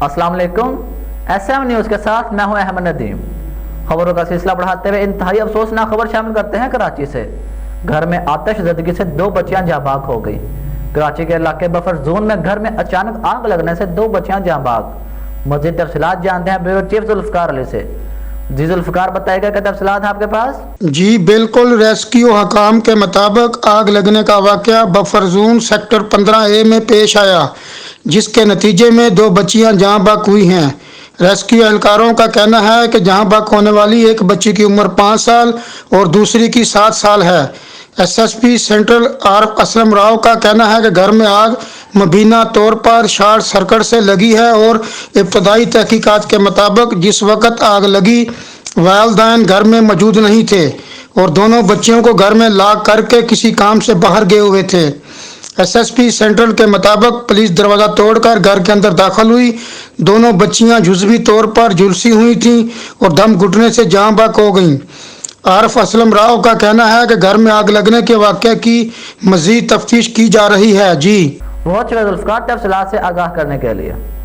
अस्सलाम वालेकुम। SM news के साथ मैं हूं अहमद नदीम। खबरों का सिलसिला बढ़ाते हुए इंतहाई अफसोसनाक खबर शामिल करते हैं कराची से। घर में आतिशज़दगी से 2 बच्चियां जाँ बाग हो गई। कराची के इलाके बफर जोन में घर में अचानक आग लगने से 2 बच्चियां जाँ बाग। मज़ीद तफसीलात जानते हैं ब्यूरो चीफ जुल्फ़िकार अली से। जी जुल्फ़िकार, बताइएगा क्या तफसीलात हैं आपके पास? जी बिल्कुल, रेस्क्यू हकाम के मुताबिक आग लगने का वाक़या बफर जोन सेक्टर 15A में पेश आया, जिसके नतीजे में 2 बच्चियां जहाँ बहक हुई हैं। रेस्क्यू एहलकारों का कहना है कि जहाँ बहक होने वाली एक बच्ची की उम्र 5 साल और दूसरी की 7 साल है। SSP सेंट्रल आरफ असलम राव का कहना है कि घर में आग मुबीना तौर पर शॉर्ट सर्किट से लगी है और इब्तदाई तहकीकात के मुताबिक जिस वक्त आग लगी वालिदैन घर में मौजूद नहीं थे और दोनों बच्चियों को घर में लॉक करके किसी काम से बाहर गए हुए थे। SSP सेंट्रल के मुताबिक पुलिस दरवाज़ा तोड़कर घर के अंदर दाखिल हुई। दोनों बच्चियां जुज़वी तौर पर झुलसी हुई थीं और दम घुटने से जाँ बहक हो गईं। आरफ असलम राव का कहना है कि घर में आग लगने के वाक़ये की मज़ीद तफ्तीश की जा रही है। जी बहुत शुक्रिया जुल्फ़िकार तफसीलात से आगाह करने के लिए।